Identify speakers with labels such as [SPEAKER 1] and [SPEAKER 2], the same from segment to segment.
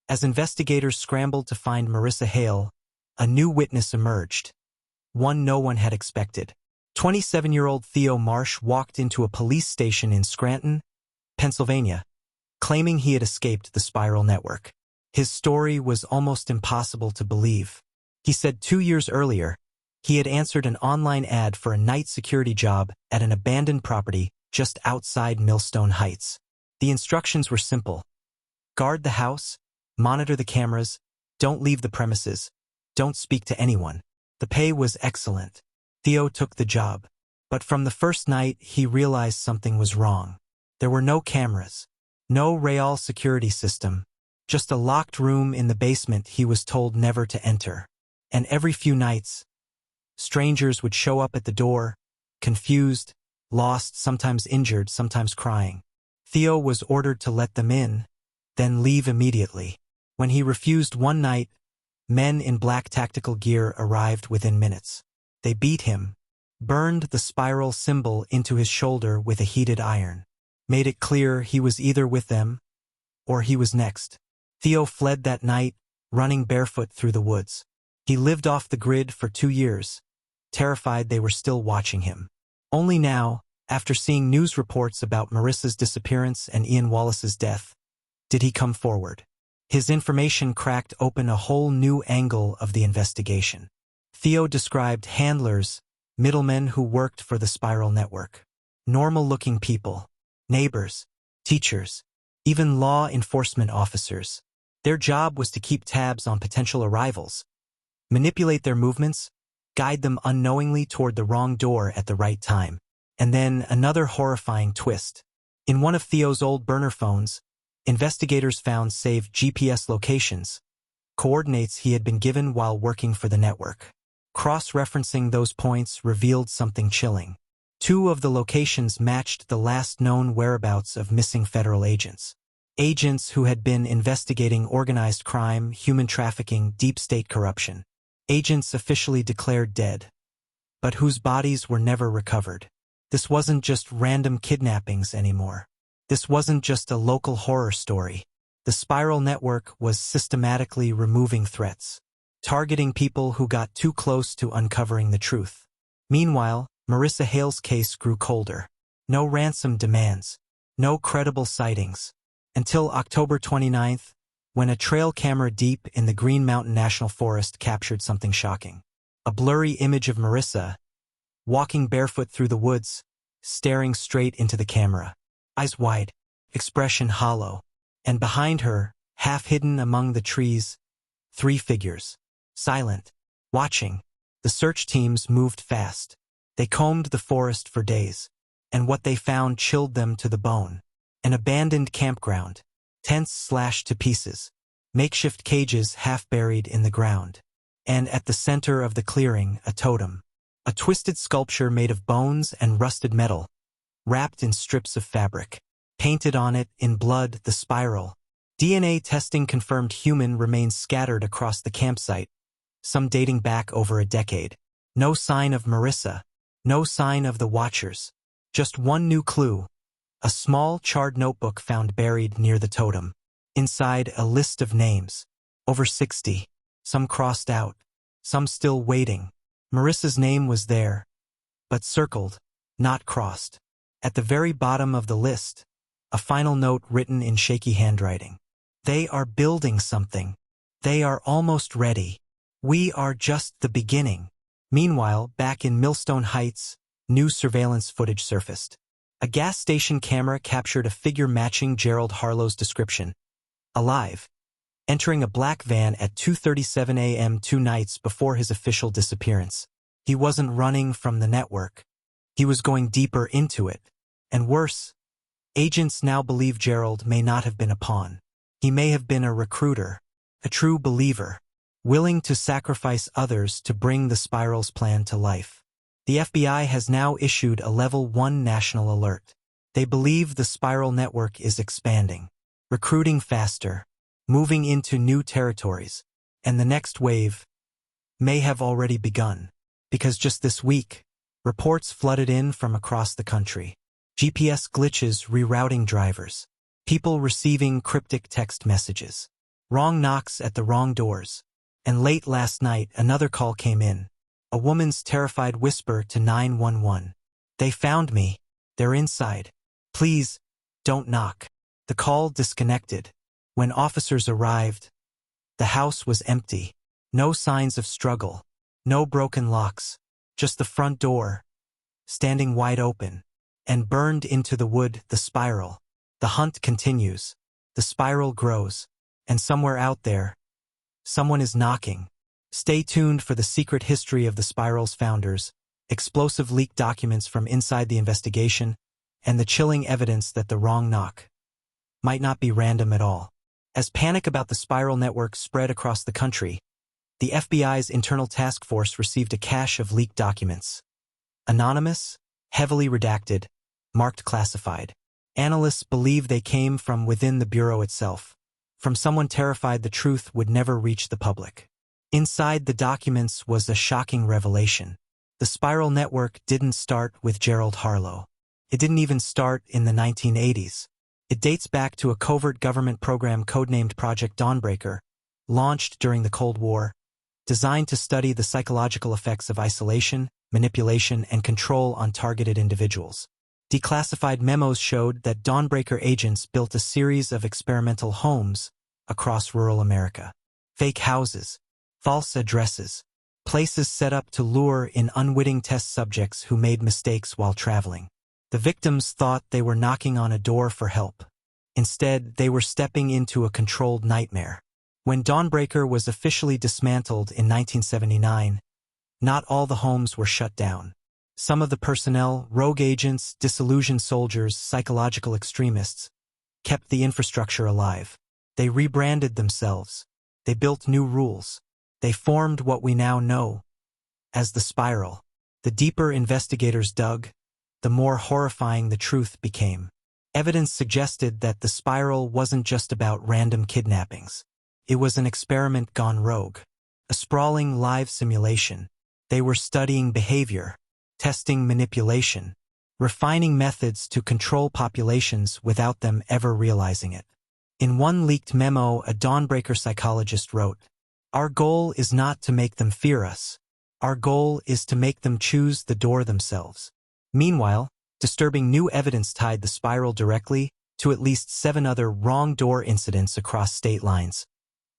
[SPEAKER 1] As investigators scrambled to find Marissa Hale, a new witness emerged, one no one had expected. 27-year-old Theo Marsh walked into a police station in Scranton, Pennsylvania, claiming he had escaped the spiral network. His story was almost impossible to believe. He said 2 years earlier, he had answered an online ad for a night security job at an abandoned property just outside Millstone Heights. The instructions were simple. Guard the house, monitor the cameras, don't leave the premises, don't speak to anyone. The pay was excellent. Theo took the job. But from the first night, he realized something was wrong. There were no cameras, no real security system, just a locked room in the basement he was told never to enter. And every few nights, strangers would show up at the door, confused, lost, sometimes injured, sometimes crying. Theo was ordered to let them in, then leave immediately. When he refused one night, men in black tactical gear arrived within minutes. They beat him, burned the spiral symbol into his shoulder with a heated iron, made it clear he was either with them or he was next. Theo fled that night, running barefoot through the woods. He lived off the grid for 2 years, terrified they were still watching him. Only now, after seeing news reports about Marissa's disappearance and Ian Wallace's death, did he come forward. His information cracked open a whole new angle of the investigation. Theo described handlers, middlemen who worked for the spiral network, normal-looking people, neighbors, teachers, even law enforcement officers. Their job was to keep tabs on potential arrivals, manipulate their movements, guide them unknowingly toward the wrong door at the right time. And then another horrifying twist. In one of Theo's old burner phones, investigators found saved GPS locations, coordinates he had been given while working for the network. Cross-referencing those points revealed something chilling. 2 of the locations matched the last known whereabouts of missing federal agents. Agents who had been investigating organized crime, human trafficking, deep state corruption. Agents officially declared dead, but whose bodies were never recovered. This wasn't just random kidnappings anymore. This wasn't just a local horror story. The spiral network was systematically removing threats, targeting people who got too close to uncovering the truth. Meanwhile, Marissa Hale's case grew colder. No ransom demands, no credible sightings. Until October 29th, when a trail camera deep in the Green Mountain National Forest captured something shocking. A blurry image of Marissa, walking barefoot through the woods, staring straight into the camera. Eyes wide, expression hollow. And behind her, half hidden among the trees, 3 figures. Silent, watching. The search teams moved fast. They combed the forest for days. And what they found chilled them to the bone. An abandoned campground. Tents slashed to pieces. Makeshift cages half buried in the ground. And at the center of the clearing, a totem. A twisted sculpture made of bones and rusted metal, wrapped in strips of fabric. Painted on it, in blood, the spiral. DNA testing confirmed human remains scattered across the campsite, some dating back over a decade. No sign of Marissa. No sign of the Watchers. Just one new clue. A small, charred notebook found buried near the totem. Inside, a list of names. Over 60. Some crossed out. Some still waiting. Marissa's name was there, but circled, not crossed. At the very bottom of the list, a final note written in shaky handwriting. They are building something. They are almost ready. We are just the beginning. Meanwhile, back in Millstone Heights, new surveillance footage surfaced. A gas station camera captured a figure matching Gerald Harlow's description. Alive. Entering a black van at 2:37 a.m. 2 nights before his official disappearance. He wasn't running from the network. He was going deeper into it. And worse, agents now believe Gerald may not have been a pawn. He may have been a recruiter, a true believer, willing to sacrifice others to bring the spiral's plan to life. The FBI has now issued a Level 1 national alert. They believe the spiral network is expanding, recruiting faster, moving into new territories, and the next wave may have already begun. Because just this week, reports flooded in from across the country. GPS glitches rerouting drivers, people receiving cryptic text messages, Wrong knocks at the wrong doors. And late last night, another call came in. A woman's terrified whisper to 911. They found me. They're inside. Please, don't knock. The call disconnected. When officers arrived, the house was empty. No signs of struggle. No broken locks. Just the front door, standing wide open. And burned into the wood, the spiral. The hunt continues. The spiral grows. And somewhere out there, someone is knocking. Stay tuned for the secret history of the spiral's founders, explosive leaked documents from inside the investigation, and the chilling evidence that the wrong knock might not be random at all. As panic about the spiral network spread across the country, the FBI's internal task force received a cache of leaked documents. Anonymous, heavily redacted, marked classified. Analysts believe they came from within the Bureau itself, from someone terrified the truth would never reach the public. Inside the documents was a shocking revelation. The spiral network didn't start with Gerald Harlow. It didn't even start in the 1980s. It dates back to a covert government program codenamed Project Dawnbreaker, launched during the Cold War, designed to study the psychological effects of isolation, manipulation, and control on targeted individuals. Declassified memos showed that Dawnbreaker agents built a series of experimental homes across rural America. Fake houses, false addresses, places set up to lure in unwitting test subjects who made mistakes while traveling. The victims thought they were knocking on a door for help. Instead, they were stepping into a controlled nightmare. When Dawnbreaker was officially dismantled in 1979, not all the homes were shut down. Some of the personnel, rogue agents, disillusioned soldiers, psychological extremists, kept the infrastructure alive. They rebranded themselves. They built new rules. They formed what we now know as the spiral. The deeper investigators dug, the more horrifying the truth became. Evidence suggested that the spiral wasn't just about random kidnappings. It was an experiment gone rogue. A sprawling live simulation. They were studying behavior, testing manipulation, refining methods to control populations without them ever realizing it. In one leaked memo, a Dawnbreaker psychologist wrote, "Our goal is not to make them fear us. Our goal is to make them choose the door themselves." Meanwhile, disturbing new evidence tied the spiral directly to at least 7 other wrong door incidents across state lines.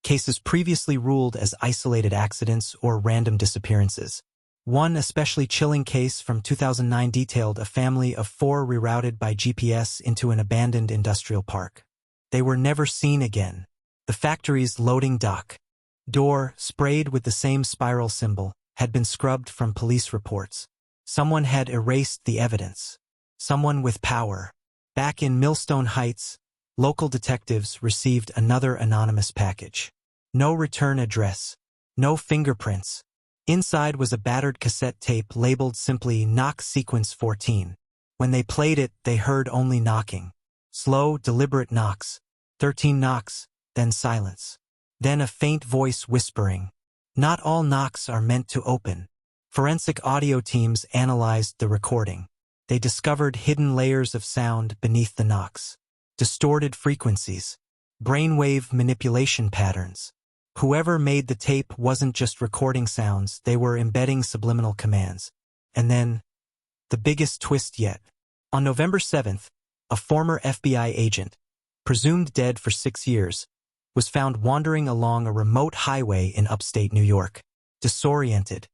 [SPEAKER 1] Cases previously ruled as isolated accidents or random disappearances. One especially chilling case from 2009 detailed a family of 4 rerouted by GPS into an abandoned industrial park. They were never seen again. The factory's loading dock door, sprayed with the same spiral symbol, had been scrubbed from police reports. Someone had erased the evidence. Someone with power. Back in Millstone Heights, local detectives received another anonymous package. No return address. No fingerprints. Inside was a battered cassette tape labeled simply Knock Sequence 14. When they played it, they heard only knocking. Slow, deliberate knocks. 13 knocks, then silence. Then a faint voice whispering, "Not all knocks are meant to open." Forensic audio teams analyzed the recording. They discovered hidden layers of sound beneath the knocks. Distorted frequencies. Brainwave manipulation patterns. Whoever made the tape wasn't just recording sounds, they were embedding subliminal commands. And then, the biggest twist yet. On November 7th, a former FBI agent, presumed dead for 6 years, was found wandering along a remote highway in upstate New York, disoriented,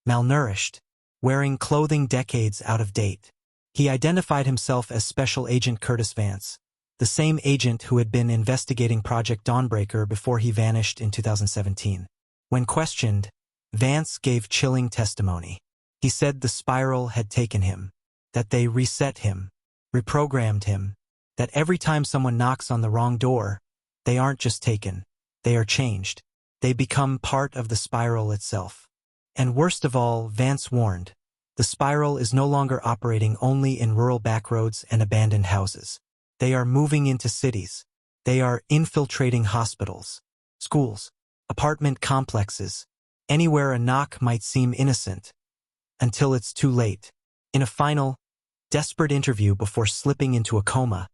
[SPEAKER 1] malnourished, wearing clothing decades out of date. He identified himself as Special Agent Curtis Vance, the same agent who had been investigating Project Dawnbreaker before he vanished in 2017. When questioned, Vance gave chilling testimony. He said the spiral had taken him, that they reset him, reprogrammed him, that every time someone knocks on the wrong door, they aren't just taken, they are changed. They become part of the spiral itself. And worst of all, Vance warned, the spiral is no longer operating only in rural backroads and abandoned houses. They are moving into cities. They are infiltrating hospitals, schools, apartment complexes, anywhere a knock might seem innocent, until it's too late. In a final, desperate interview before slipping into a coma,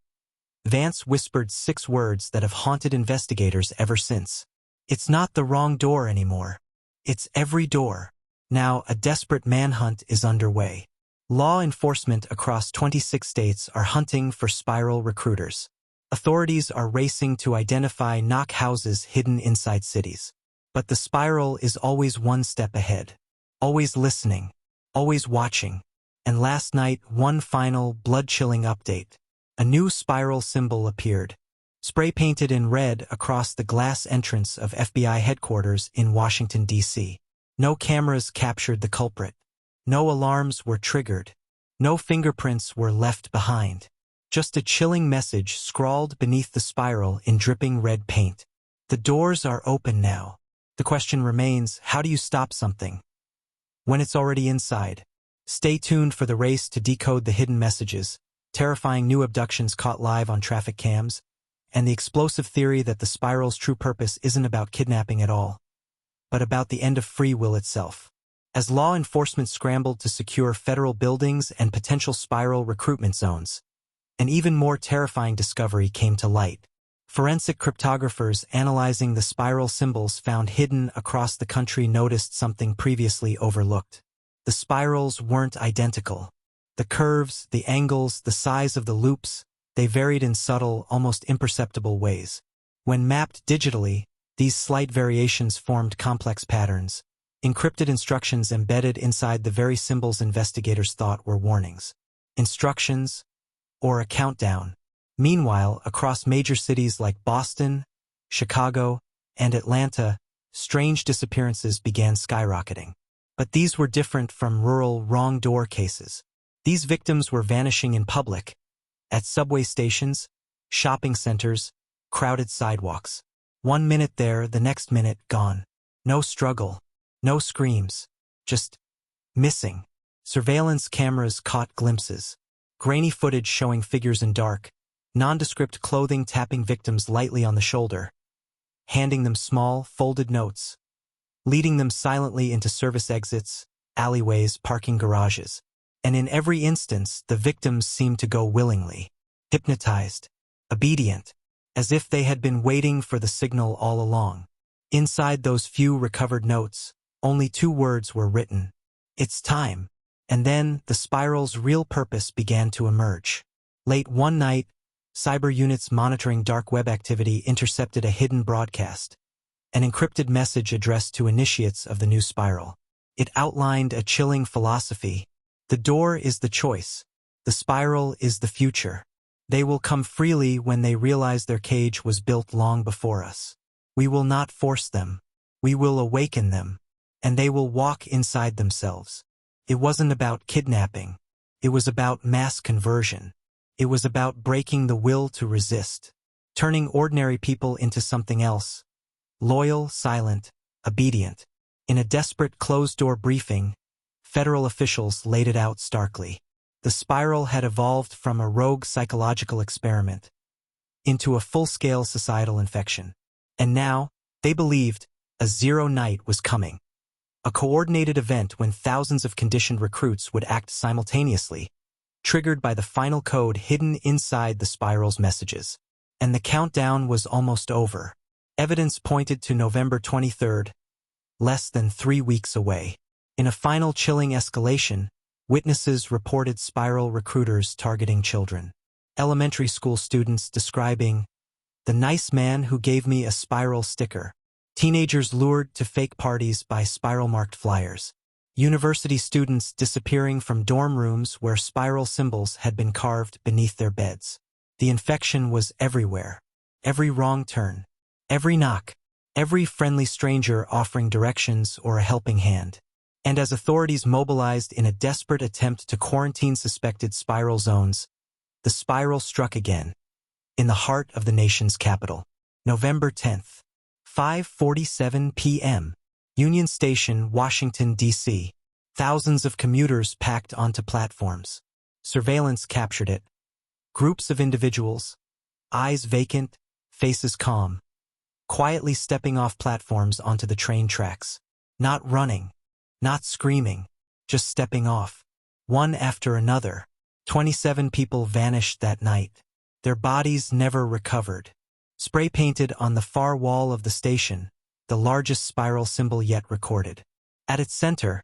[SPEAKER 1] Vance whispered 6 words that have haunted investigators ever since. It's not the wrong door anymore. It's every door. Now, a desperate manhunt is underway. Law enforcement across 26 states are hunting for spiral recruiters. Authorities are racing to identify knock houses hidden inside cities. But the spiral is always one step ahead. Always listening. Always watching. And last night, one final, blood-chilling update. A new spiral symbol appeared, spray-painted in red across the glass entrance of FBI headquarters in Washington, D.C. No cameras captured the culprit. No alarms were triggered. No fingerprints were left behind. Just a chilling message scrawled beneath the spiral in dripping red paint. The doors are open now. The question remains, how do you stop something when it's already inside? Stay tuned for the race to decode the hidden messages, terrifying new abductions caught live on traffic cams, and the explosive theory that the spiral's true purpose isn't about kidnapping at all, but about the end of free will itself. As law enforcement scrambled to secure federal buildings and potential spiral recruitment zones, an even more terrifying discovery came to light. Forensic cryptographers analyzing the spiral symbols found hidden across the country noticed something previously overlooked. The spirals weren't identical. The curves, the angles, the size of the loops, they varied in subtle, almost imperceptible ways. When mapped digitally, these slight variations formed complex patterns, encrypted instructions embedded inside the very symbols investigators thought were warnings. Instructions, or a countdown. Meanwhile, across major cities like Boston, Chicago, and Atlanta, strange disappearances began skyrocketing. But these were different from rural wrong door cases. These victims were vanishing in public, at subway stations, shopping centers, crowded sidewalks. 1 minute there, the next minute gone. No struggle, no screams, just missing. Surveillance cameras caught glimpses. Grainy footage showing figures in dark, nondescript clothing tapping victims lightly on the shoulder, handing them small, folded notes, leading them silently into service exits, alleyways, parking garages. And in every instance, the victims seemed to go willingly, hypnotized, obedient, as if they had been waiting for the signal all along. Inside those few recovered notes, only 2 words were written. It's time. And then, the spiral's real purpose began to emerge. Late one night, cyber units monitoring dark web activity intercepted a hidden broadcast, an encrypted message addressed to initiates of the new spiral. It outlined a chilling philosophy. The door is the choice. The spiral is the future. They will come freely when they realize their cage was built long before us. We will not force them. We will awaken them. And they will walk inside themselves. It wasn't about kidnapping. It was about mass conversion. It was about breaking the will to resist, turning ordinary people into something else. Loyal, silent, obedient. In a desperate closed-door briefing, federal officials laid it out starkly. The spiral had evolved from a rogue psychological experiment into a full-scale societal infection. And now, they believed, a zero night was coming. A coordinated event when thousands of conditioned recruits would act simultaneously, triggered by the final code hidden inside the spiral's messages. And the countdown was almost over. Evidence pointed to November 23rd, less than 3 weeks away. In a final chilling escalation, witnesses reported spiral recruiters targeting children. Elementary school students describing, "The nice man who gave me a spiral sticker." Teenagers lured to fake parties by spiral-marked flyers. University students disappearing from dorm rooms where spiral symbols had been carved beneath their beds. The infection was everywhere. Every wrong turn. Every knock. Every friendly stranger offering directions or a helping hand. And as authorities mobilized in a desperate attempt to quarantine suspected spiral zones, the spiral struck again. In the heart of the nation's capital. November 10th. 5:47 p.m. Union Station, Washington, D.C. Thousands of commuters packed onto platforms. Surveillance captured it. Groups of individuals, eyes vacant, faces calm, quietly stepping off platforms onto the train tracks. Not running, not screaming, just stepping off. One after another. 27 people vanished that night. Their bodies never recovered. Spray painted on the far wall of the station, the largest spiral symbol yet recorded. At its center,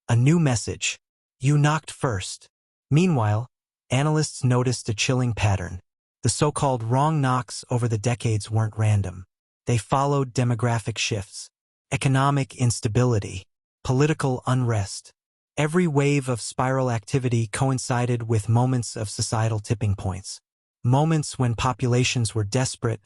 [SPEAKER 1] a new message. You knocked first. Meanwhile, analysts noticed a chilling pattern. The so-called wrong knocks over the decades weren't random. They followed demographic shifts, economic instability, political unrest. Every wave of spiral activity coincided with moments of societal tipping points. Moments when populations were desperate,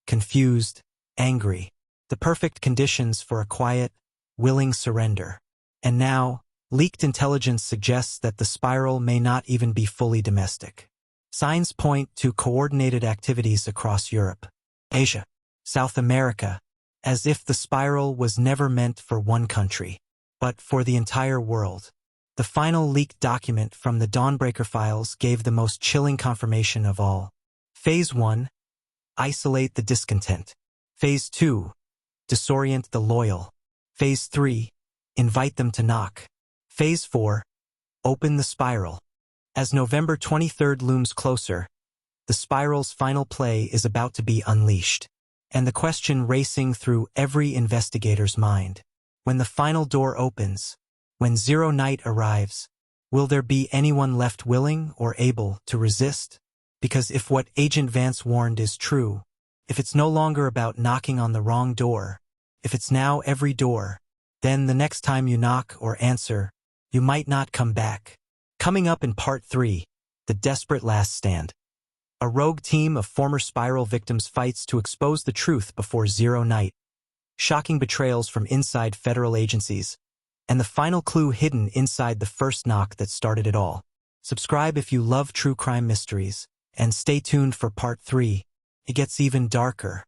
[SPEAKER 1] confused, angry. The perfect conditions for a quiet, willing surrender. And now, leaked intelligence suggests that the spiral may not even be fully domestic. Signs point to coordinated activities across Europe, Asia, South America, as if the spiral was never meant for one country, but for the entire world. The final leaked document from the Dawnbreaker files gave the most chilling confirmation of all. Phase 1. Isolate the discontent. Phase 2. Disorient the loyal. Phase 3. Invite them to knock. Phase 4. Open the spiral. As November 23rd looms closer, the spiral's final play is about to be unleashed, and the question racing through every investigator's mind. When the final door opens, when Zero Night arrives, will there be anyone left willing or able to resist? Because if what Agent Vance warned is true, if it's no longer about knocking on the wrong door, if it's now every door, then the next time you knock or answer, you might not come back. Coming up in Part 3, The Desperate Last Stand. A rogue team of former spiral victims fights to expose the truth before Zero Night. Shocking betrayals from inside federal agencies, and the final clue hidden inside the first knock that started it all. Subscribe if you love true crime mysteries, and stay tuned for Part 3. It gets even darker.